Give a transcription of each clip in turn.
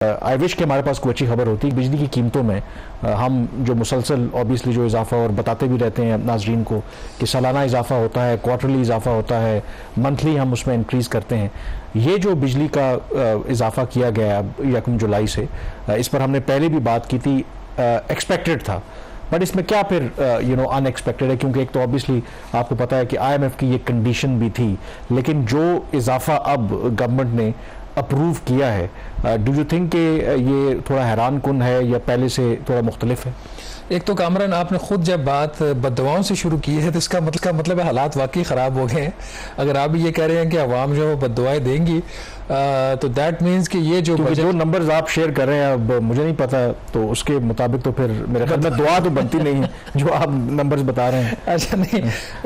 I wish कि हमारे पास कोई अच्छी खबर होती। बिजली की कीमतों में हम जो मुसलसल ऑब्वियसली जो इजाफा और बताते भी रहते हैं नाजरीन को कि सालाना इजाफा होता है, क्वार्टरली इजाफा होता है, मंथली हम उसमें इंक्रीज़ करते हैं। ये जो बिजली का इजाफा किया गया अब 1 जुलाई से, इस पर हमने पहले भी बात की थी, एक्सपेक्टेड था। बट इसमें क्या फिर अनएक्सपेक्टेड है, क्योंकि एक तो ऑब्वियसली आपको पता है कि IMF की ये कंडीशन भी थी, लेकिन जो इजाफा अब गवर्नमेंट ने अप्रूव किया है, डू यू थिंक कि ये थोड़ा हैरान कुन है या पहले से थोड़ा मुख्तलिफ है? एक तो कामरान, आपने खुद जब बात बददुआओं से शुरू की है तो इसका मतलब है हालात वाकई ख़राब हो गए हैं। अगर आप ये कह रहे हैं कि अवाम जो है वो बददुआएं देंगी, तो दैट मीन्स कि ये जो नंबर्स आप शेयर कर रहे हैं, अब मुझे नहीं पता, तो उसके मुताबिक तो फिर मेरे ख्याल में दुआ तो बनती नहीं है जो आप नंबर्स बता रहे हैं। अच्छा नहीं,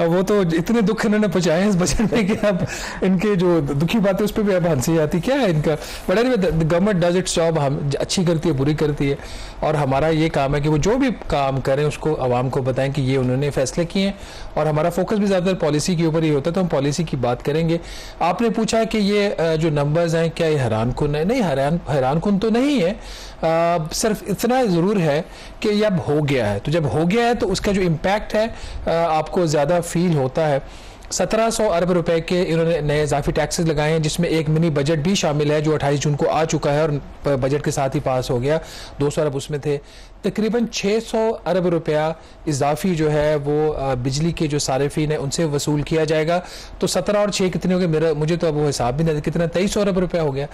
वो तो इतने दुख इन्होंने पहुंचाए हैं इस बजट में कि अब इनके जो दुखी बातें उस पर भी अब हंसी आती क्या है इनका। But anyway government does it's job, हम अच्छी करती है, बुरी करती है, और हमारा ये काम है कि वो जो भी काम करें उसको आवाम को बताएं कि ये उन्होंने फैसले किए हैं, और हमारा फोकस भी ज़्यादातर पॉलिसी के ऊपर ही होता है, तो हम पॉलिसी की बात करेंगे। आपने पूछा कि ये जो नंबर्स हैं क्या ये हैरान कुन है? नहीं, हैरान कुन तो नहीं है, सिर्फ इतना ज़रूर है कि ये अब हो गया है। तो जब हो गया है तो उसका जो इम्पैक्ट है आपको ज़्यादा फील होता है। 1700 अरब रुपए के इन्होंने नए इजाफी टैक्सेस लगाए हैं, जिसमें एक मिनी बजट भी शामिल है जो 28 जून को आ चुका है और बजट के साथ ही पास हो गया। 200 अरब उसमें थे। तकरीबन 600 अरब रुपया इजाफी जो है वो बिजली के जो सारिफीन है उनसे वसूल किया जाएगा। तो 17 और 6 कितने हो गए, मुझे तो अब वो हिसाब भी नहीं, कितना 2300 अरब रुपया हो गया।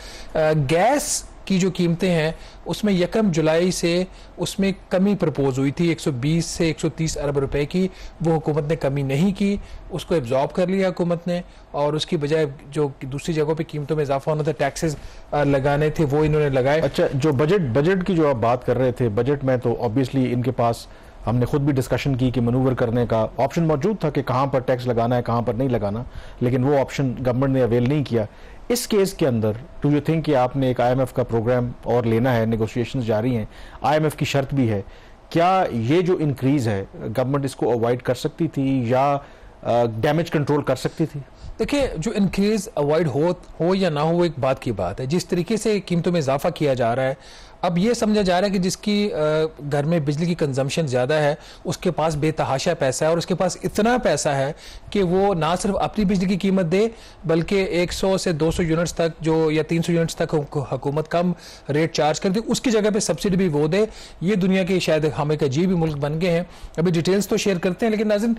गैस की जो कीमतें हैं उसमें 1 जुलाई से उसमें कमी प्रपोज हुई थी 120 से 130 अरब रुपए की, वो हुकूमत ने कमी नहीं की, उसको एब्जॉर्ब कर लिया हुकूमत ने, और उसकी बजाय जो दूसरी जगहों पे कीमतों में इजाफा होना था, टैक्सेस लगाने थे, वो इन्होंने लगाए। अच्छा, जो बजट की जो आप बात कर रहे थे, बजट में तो ऑब्वियसली इनके पास, हमने खुद भी डिस्कशन की कि मनूवर करने का ऑप्शन मौजूद था कि कहाँ पर टैक्स लगाना है, कहाँ पर नहीं लगाना, लेकिन वो ऑप्शन गवर्नमेंट ने अवेल नहीं किया। इस केस के अंदर डू यू थिंक कि आपने एक IMF का प्रोग्राम और लेना है, नेगोशिएशंस जारी हैं, IMF की शर्त भी है, क्या ये जो इंक्रीज है गवर्नमेंट इसको अवॉइड कर सकती थी या डैमेज कंट्रोल कर सकती थी? देखिए, जो इंक्रीज अवॉइड हो या ना हो, एक बात की बात है। जिस तरीके से कीमतों में इजाफा किया जा रहा है, अब ये समझा जा रहा है कि जिसकी घर में बिजली की कंजम्पशन ज़्यादा है उसके पास बेतहाशा पैसा है, और उसके पास इतना पैसा है कि वो ना सिर्फ अपनी बिजली की कीमत दे, बल्कि 100 से 200 यूनिट्स तक जो या 300 यूनिट्स तक हुकूमत कम रेट चार्ज करती है, उसकी जगह पे सब्सिडी भी वो दे। ये दुनिया के शायद हम एक अजीब मुल्क बन गए हैं। अभी डिटेल्स तो शेयर करते हैं, लेकिन नाज़रीन,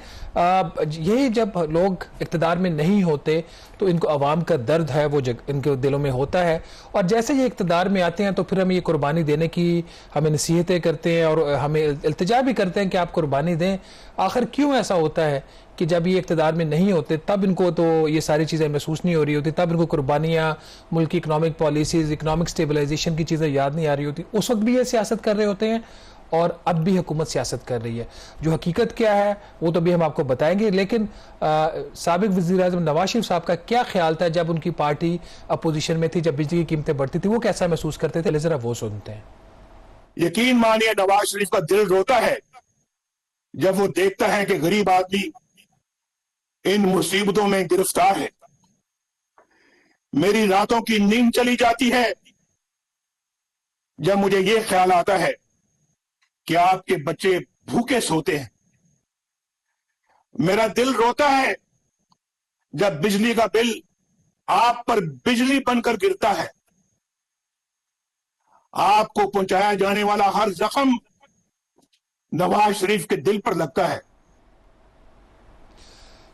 यही जब लोग इक़्तिदार में नहीं होते तो इनको अवाम का दर्द है वो इनके दिलों में होता है, और जैसे ये इक़्तिदार में आते हैं तो फिर हम ये कुर्बानी देने की हमें नसीहतें करते हैं और हमें इल्तिजा भी करते हैं कि आप कुर्बानी दें। आखिर क्यों ऐसा होता है कि जब ये इक़्तिदार में नहीं होते तब इनको तो ये सारी चीज़ें महसूस नहीं हो रही होती, तब इनको कुर्बानियाँ, मुल्क की इकनॉमिक पॉलिसीज़, इकनॉमिक स्टेबलाइजेशन की चीज़ें याद नहीं आ रही होती। उस वक्त भी ये सियासत कर रहे होते हैं और अब भी हुकूमत सियासत कर रही है। जो हकीकत क्या है वो तो भी हम आपको बताएंगे, लेकिन साबिक वज़ीर-ए-आज़म नवाज शरीफ साहब का क्या ख्याल था जब उनकी पार्टी अपोजिशन में थी, जब बिजली की कीमतें बढ़ती थी, वो कैसा महसूस करते थे, जरा वो सुनते हैं। यकीन मानिए, नवाज शरीफ का दिल रोता है जब वो देखता है कि गरीब आदमी इन मुसीबतों में गिरफ्तार है। मेरी रातों की नींद चली जाती है जब मुझे ये ख्याल आता है कि आपके बच्चे भूखे सोते हैं। मेरा दिल रोता है जब बिजली का बिल आप पर बिजली बनकर गिरता है। आपको पहुंचाया जाने वाला हर जख्म नवाज शरीफ के दिल पर लगता है।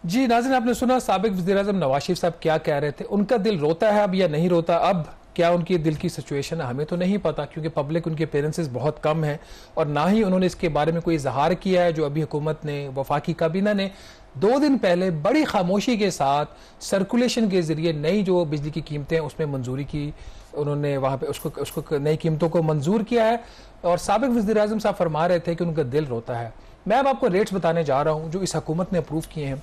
जी नाज़रीन, आपने सुना साबिक वज़ीर-ए-आज़म नवाज शरीफ साहब क्या कह रहे थे। उनका दिल रोता है अब या नहीं रोता, अब क्या उनकी दिल की सिचुएशन है हमें तो नहीं पता, क्योंकि पब्लिक उनके अपेयरेंसेस बहुत कम है और ना ही उन्होंने इसके बारे में कोई इजहार किया है। जो अभी हुकूमत ने, वफाकी काबीना ने 2 दिन पहले बड़ी खामोशी के साथ सर्कुलेशन के जरिए नई जो बिजली की कीमतें उसमें मंजूरी की, उन्होंने वहाँ पे उसको नई कीमतों को मंजूर किया है, और साबिक वज़ीर-ए-आज़म साहब फरमा रहे थे कि उनका दिल रोता है। मैं अब आपको रेट्स बताने जा रहा हूँ जो इस हुकूमत ने अप्रूव किए हैं।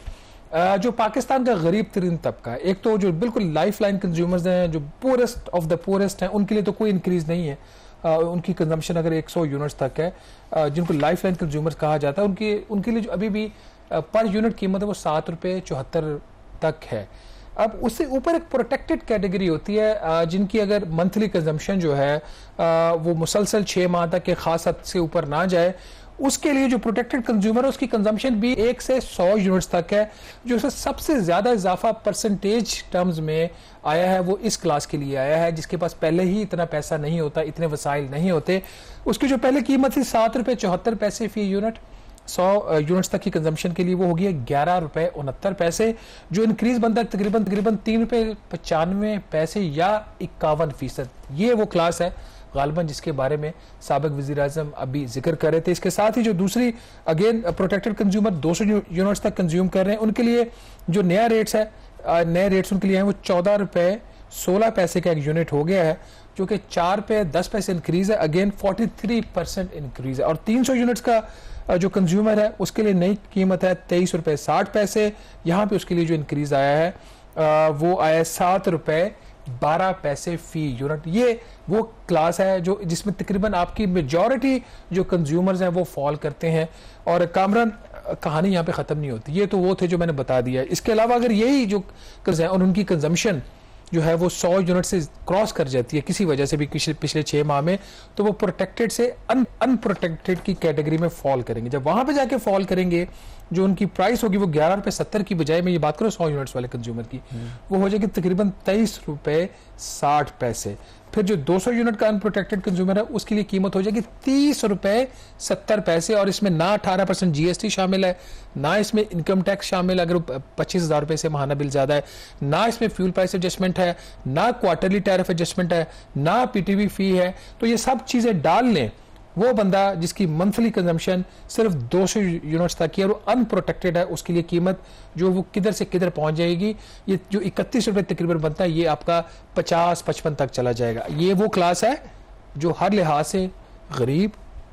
जो पाकिस्तान का गरीब तरीन तबका, एक तो जो बिल्कुल लाइफ लाइन कंज्यूमर्स हैं, जो पुअरेस्ट ऑफ द पुअरेस्ट हैं, उनके लिए तो कोई इंक्रीज नहीं है। उनकी कंजम्पशन अगर 100 यूनिट्स तक है, जिनको लाइफ लाइन कंज्यूमर्स कहा जाता है, उनके लिए जो अभी भी पर यूनिट कीमत है वो 7 रुपये 74 तक है। अब उससे ऊपर एक प्रोटेक्टेड कैटेगरी होती है जिनकी अगर मंथली कंजम्पशन जो है वो मुसलसल 6 माह तक के खास हद से ऊपर ना जाए, उसके लिए जो प्रोटेक्टेड कंज्यूमर है उसकी कंजम्पशन भी 1 से 100 यूनिट्स तक है। जो सबसे ज्यादा इजाफा परसेंटेज टर्म्स में आया है वो इस क्लास के लिए आया है, जिसके पास पहले ही इतना पैसा नहीं होता, इतने वसाइल नहीं होते। उसकी जो पहले कीमत थी 7 रुपये 74 पैसे फी यूनिट, 100 यूनिट्स तक की कंजम्पशन के लिए वो होगी 11 रुपये 69 पैसे, जो इंक्रीज बनता है तकरीबन 3 रुपये 95 पैसे या 51%। ये वो क्लास है गालिबन जिसके बारे में साबिक वज़ीर आज़म अभी जिक्र कर रहे थे। इसके साथ ही जो दूसरी अगेन प्रोटेक्टेड कंज्यूमर 200 यूनिट्स तक कंज्यूम कर रहे हैं, उनके लिए जो नया रेट्स है, नए रेट्स उनके लिए हैं वो 14 रुपये 16 पैसे का एक यूनिट हो गया है, जो कि 4 रुपये 10 पैसे इंक्रीज है, अगेन 43% इंक्रीज है। और 300 यूनिट्स का जो कंज्यूमर है उसके लिए नई कीमत है 23 रुपये 60 पैसे। यहाँ पे उसके लिए जो इंक्रीज आया है वो आया है 7 रुपये 12 पैसे फी यूनिट। ये वो क्लास है जो जिसमें तकरीबन आपकी मेजॉरिटी जो कंज्यूमर्स हैं वो फॉल करते हैं। और कामरान कहानी यहाँ पे ख़त्म नहीं होती, ये तो वो थे जो मैंने बता दिया। इसके अलावा अगर यही जो हैं और उनकी कंजम्पशन जो है वो 100 यूनिट से क्रॉस कर जाती है किसी वजह से भी पिछले 6 माह में, तो वो प्रोटेक्टेड से अनप्रोटेक्टेड की कैटेगरी में फॉल करेंगे। जब वहां पे जाके फॉल करेंगे, जो उनकी प्राइस होगी वो 11 रुपये 70 की बजाय, मैं ये बात करूँ 100 यूनिट्स वाले कंज्यूमर की, वो हो जाएगी तकरीबन 23 रुपये 60 पैसे। फिर जो 200 यूनिट का अनप्रोटेक्टेड कंज्यूमर है उसकी लिए कीमत हो जाएगी 30 रुपये 70 पैसे। और इसमें ना 18% GST शामिल है, ना इसमें इनकम टैक्स शामिल अगर 25,000 रुपये से माहाना बिल ज़्यादा है, ना इसमें फ्यूल प्राइस एडजस्टमेंट है, ना क्वार्टरली टैरिफ एडजस्टमेंट है, ना PTV फी है। तो ये सब चीज़ें डाल लें, वो बंदा जिसकी मंथली कंजम्पशन सिर्फ 200 यूनिट्स तक की है और अनप्रोटेक्टेड है, उसके लिए कीमत जो वो किधर से किधर पहुंच जाएगी, ये जो 31 रुपये तकरीबन बनता है, ये आपका 50-55 तक चला जाएगा। ये वो क्लास है जो हर लिहाज से गरीब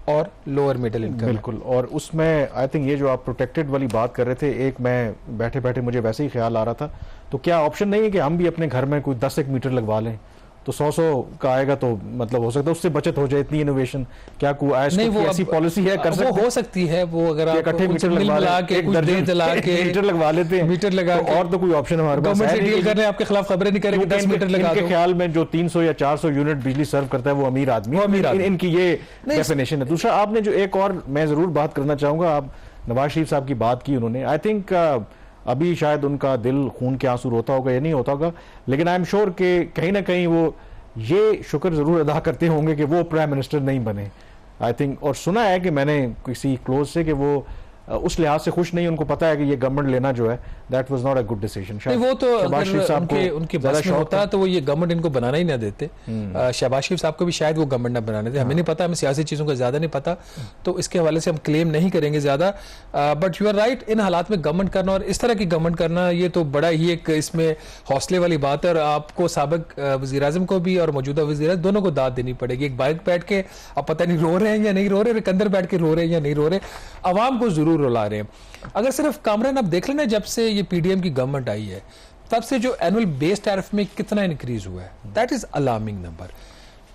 और लोअर मिडिल इनकम। बिल्कुल। और उसमें आई थिंक ये जो आप प्रोटेक्टेड वाली बात कर रहे थे, एक मैं बैठे बैठे मुझे वैसे ही ख्याल आ रहा था, तो क्या ऑप्शन नहीं है कि हम भी अपने घर में कोई 10 मीटर लगवा लें, तो 100 का आएगा, तो मतलब हो सकता है उससे बचत हो जाए। इतनी इनोवेशन क्या नहीं, वो ऐसी पॉलिसी है कर सकते, हो सकती है वो, अगर आप इकट्ठे मीटर लगवा के मीटर लगवा लेते हैं, मीटर लगा तो और तो कोई ऑप्शन हमारे पास गवर्नमेंट से डील करने आपके खिलाफ खबरें नहीं करेंगे 10 मीटर लगा दो। इनके ख्याल में जो 300 या 400 यूनिट बिजली सर्व करता है वो अमीर आदमी, इनकी ये डेफिनेशन है। दूसरा आपने जो एक और मैं जरूर बात करना चाहूंगा, आप नवाज शरीफ साहब की बात की उन्होंने, आई थिंक अभी शायद उनका दिल खून के आंसू रोता होगा या नहीं होता होगा, लेकिन आई एम श्योर कि कहीं ना कहीं वो ये शुक्र जरूर अदा करते होंगे कि वो प्राइम मिनिस्टर नहीं बने, आई थिंक। और सुना है कि मैंने किसी क्लोज से कि वो उस लिहाज से खुश नहीं, उनको पता है कि ये गवर्नमेंट लेना जो है that was not a good decision. वो तो उनके बस में होता तो वो ये गवर्नमेंट इनको बनाना ही ना देते। शहबाज शरीफ साहब को भी शायद वो गवर्नमेंट ना बनाने थे, हमें नहीं पता, हमें सियासी चीज़ों का ज़्यादा नहीं पता, तो इसके हवाले से हम क्लेम नहीं करेंगे ज़्यादा। बट यू आर राइट, इन हालात में गवर्नमेंट करना और इस तरह की गवर्नमेंट करना, ये तो बड़ा ही एक इसमें हौसले वाली बात है। और आपको साबिक वज़ीर आज़म को भी और मौजूदा वज़ीर आज़म दोनों को दाद देनी पड़ेगी। एक बाइक बैठ के आप पता नहीं रो रहे हैं या नहीं रो रहे, अंदर बैठ के रो रहे हैं या नहीं रो रहे, आवाम को जरूर रुला रहे हैं। अगर सिर्फ कामरान आप देख लेना, जब से ये PDM की गवर्नमेंट आई है तब से जो एनुअल बेस टैरिफ में कितना इंक्रीज हुआ है, दैट इज अलार्मिंग नंबर।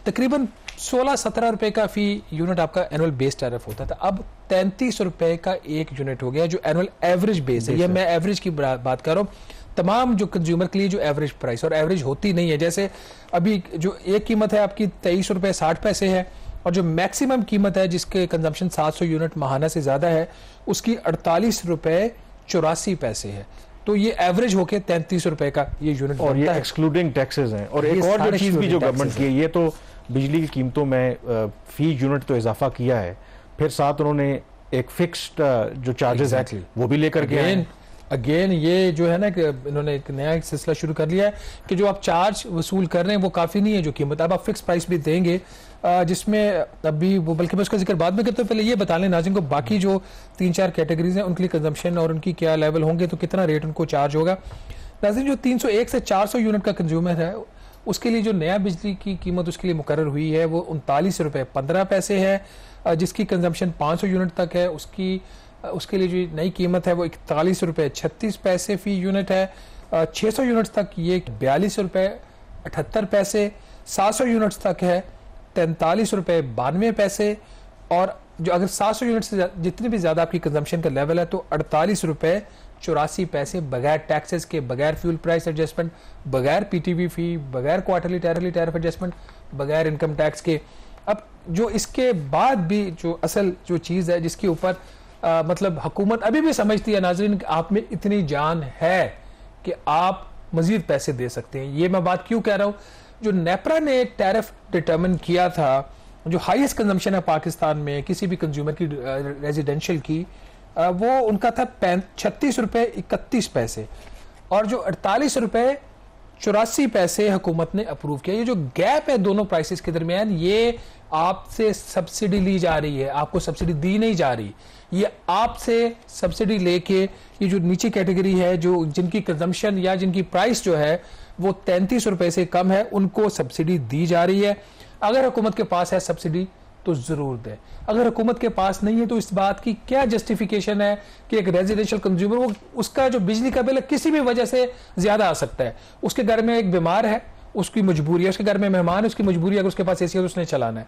तकरीबन 16-17 रुपए का फी यूनिट आपका एनुअल बेस टैरिफ होता था, अब 33 रुपए का एक यूनिट हो गया, जो एनुअल एवरेज बेस है। ये मैं एवरेज की बात कर रहा हूँ, तमाम जो कंज्यूमर के लिए जो एवरेज प्राइस, और एवरेज होती नहीं है। जैसे अभी जो एक कीमत है आपकी 23 रुपए 60 पैसे है, और जो मैक्सिमम कीमत है जिसके कंजम्पशन 700 यूनिट माहाना से ज्यादा है, उसकी 48 रुपए 84 पैसे है। तो ये एवरेज होके 33 रुपए का ये यूनिट, और ये एक्सक्लूडिंग टैक्सेस हैं। और एक और जो चीज भी जो गवर्नमेंट की है, ये तो बिजली की कीमतों में फी यूनिट तो इजाफा किया है, फिर साथ उन्होंने एक फिक्स्ड जो चार्जेस है वो भी लेकर के अगेन ये जो है ना कि इन्होंने एक नया सिलसिला शुरू कर लिया है कि जो आप चार्ज वसूल कर रहे हैं वो काफ़ी नहीं है जो कीमत, अब आप फिक्स प्राइस भी देंगे, जिसमें अभी वो, बल्कि मैं उसका जिक्र बाद में करता हूँ, पहले ये बता लें नाज़रीन को बाकी जो 3-4 कैटेगरीज हैं उनके लिए कंजम्पशन और उनकी क्या लेवल होंगे, तो कितना रेट उनको चार्ज होगा। नाज़रीन, जो 301 से 400 यूनिट का कंज्यूमर है उसके लिए जो नया बिजली की कीमत उसके लिए मुकर्रर हुई है वो 39 रुपये 15 पैसे है, जिसकी कंजम्पशन 500 यूनिट तक है उसके लिए जो नई कीमत है वो 41 रुपये 36 पैसे फी यूनिट है। 600 यूनिट्स तक ये 42 रुपये 78 पैसे, 700 यूनिट्स तक है 43 रुपये 92 पैसे, और जो अगर 700 यूनिट से जितनी भी ज़्यादा आपकी कंजम्पशन का लेवल है तो 48 रुपये 84 पैसे बगैर टैक्सेस के, बगैर फ्यूल प्राइस एडजस्टमेंट, बगैर पीटीवी फी, बगैर क्वार्टरली टैरिफ एडजस्टमेंट, बगैर इनकम टैक्स के। अब जो इसके बाद भी जो असल जो चीज़ है जिसके ऊपर मतलब हुकूमत अभी भी समझती है नाज़रीन कि आप में इतनी जान है कि आप मजीद पैसे दे सकते हैं। ये मैं बात क्यों कह रहा हूँ, जो नेपरा ने टैरिफ डिटर्मिन किया था, जो हाईएस्ट कंजम्पशन है पाकिस्तान में किसी भी कंज्यूमर की रेजिडेंशियल की, वो उनका था 36 रुपये 31 पैसे, और जो 48 रुपये 84 पैसे हुकूमत ने अप्रूव किया। ये जो गैप है दोनों प्राइसेस के दरमियान, ये आपसे सब्सिडी ली जा रही है, आपको सब्सिडी दी नहीं जा रही। ये आपसे सब्सिडी लेके ये जो नीचे कैटेगरी है, जो जिनकी कंजम्पशन या जिनकी प्राइस जो है वो 33 रुपए से कम है, उनको सब्सिडी दी जा रही है। अगर हुकूमत के पास है सब्सिडी तो जरूर दे, अगर हुकूमत के पास नहीं है तो इस बात की क्या जस्टिफिकेशन है कि एक रेजिडेंशियल कंज्यूमर वो उसका जो बिजली का बिल किसी भी वजह से ज्यादा आ सकता है। उसके घर में एक बीमार है, उसकी मजबूरी है, उसके घर में मेहमान है, उसकी मजबूरी है, अगर उसके पास एसी है तो उसने चलाना है।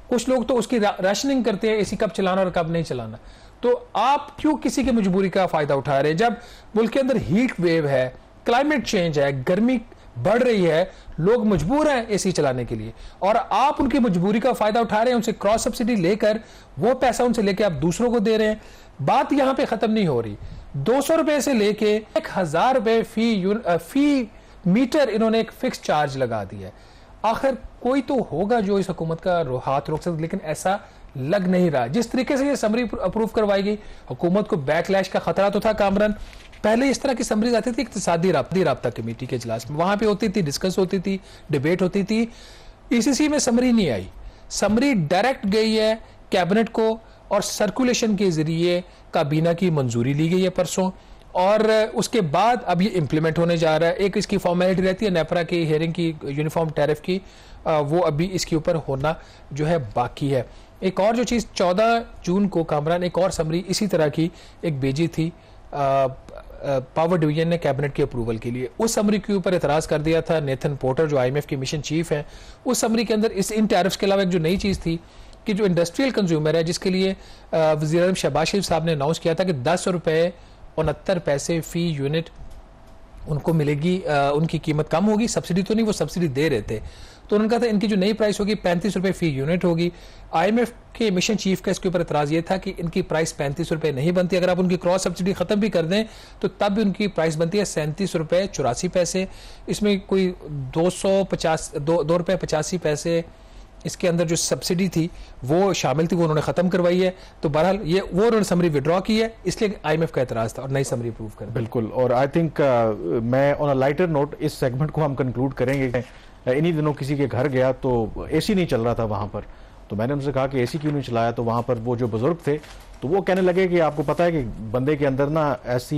कुछ लोग तो उसकी राशनिंग करते हैं, एसी कब चलाना और कब नहीं चलाना। तो आप क्यों किसी की मजबूरी का फायदा उठा रहे हैं जब मुल्क के अंदर हीट वेव है, क्लाइमेट चेंज है, गर्मी बढ़ रही है, लोग मजबूर हैं एसी चलाने के लिए, और आप उनकी मजबूरी का फायदा उठा रहे हैं, उनसे क्रॉस सब्सिडी लेकर वो पैसा उनसे लेके आप दूसरों को दे रहे हैं। बात यहां पे खत्म नहीं हो रही। 200 रुपए से लेके 1000 रुपए फी मीटर इन्होंने एक फिक्स चार्ज लगा दिया है। आखिर कोई तो होगा जो इस हुकूमत का हाथ रोक सकता, लेकिन ऐसा लग नहीं रहा। जिस तरीके से ये समरी अप्रूव करवाई गई, हुकूमत को बैकलैश का खतरा तो था कामरान। पहले इस तरह की समरीज आती थी इक्तिसादी राब्ता कमेटी के इजलास में, वहां पे होती थी, डिस्कस होती थी, डिबेट होती थी। ईसीसी में समरी नहीं आई, समरी डायरेक्ट गई है कैबिनेट को, और सर्कुलेशन के जरिए काबीना की मंजूरी ली गई है परसों, और उसके बाद अब ये इंप्लीमेंट होने जा रहा है। एक इसकी फॉर्मेलिटी रहती है नेपरा की हियरिंग की, यूनिफॉर्म टैरिफ की, वो अभी इसके ऊपर होना जो है बाकी है। एक और जो चीज़ 14 जून को कामरान एक और समरी इसी तरह की एक भेजी थी पावर डिवीजन ने कैबिनेट के अप्रूवल के लिए। उस समरी के ऊपर एतराज कर दिया था नेथन पोर्टर जो IMF के मिशन चीफ हैं। उस समरी के अंदर इन टैरिफ्स के अलावा एक जो नई चीज़ थी कि जो इंडस्ट्रियल कंज्यूमर है, जिसके लिए वज़ीर-ए-आज़म शहबाज शरीफ साहब ने अनाउंस किया था कि 10 रुपये 69 पैसे फी यूनिट उनको मिलेगी, उनकी कीमत कम होगी, सब्सिडी तो नहीं, वो सब्सिडी दे रहे थे। तो उन्होंने कहा था इनकी जो नई प्राइस होगी 35 रुपये फी यूनिट होगी। IMF के मिशन चीफ का इसके ऊपर एतराज़ ये था कि इनकी प्राइस 35 रुपये नहीं बनती, अगर आप उनकी क्रॉस सब्सिडी खत्म भी कर दें तो तब भी उनकी प्राइस बनती है 37 रुपये 84 पैसे। इसमें कोई 2 रुपये 85 पैसे इसके अंदर जो सब्सिडी थी वो शामिल थी, वो उन्होंने खत्म करवाई है। तो बहरहाल ये वो उन्होंने समरी विड्रॉ की है, इसलिए IMF का एतराज़ था और नई समरी अप्रूव कर। बिल्कुल, और आई थिंक मैं ऑन अ लाइटर नोट इस सेगमेंट को हम कंक्लूड करेंगे। इन्हीं दिनों किसी के घर गया तो एसी नहीं चल रहा था वहाँ पर, तो मैंने उनसे कहा कि एसी क्यों नहीं चलाया, तो वहाँ पर वो जो बुजुर्ग थे तो वो कहने लगे कि आपको पता है कि बंदे के अंदर ना ऐसी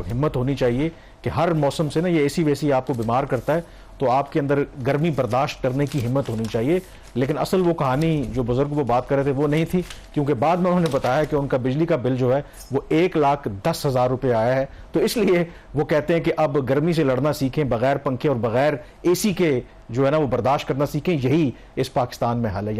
हिम्मत होनी चाहिए कि हर मौसम से ना ये एसी वेसी आपको बीमार करता है, तो आपके अंदर गर्मी बर्दाश्त करने की हिम्मत होनी चाहिए। लेकिन असल वो कहानी जो बुजुर्ग वो बात कर रहे थे वो नहीं थी, क्योंकि बाद में उन्होंने बताया कि उनका बिजली का बिल जो है वो 1,10,000 रुपये आया है। तो इसलिए वो कहते हैं कि अब गर्मी से लड़ना सीखें, बगैर पंखे और बगैर एसी के जो है ना वो बर्दाश्त करना सीखें। यही इस पाकिस्तान में हाल है।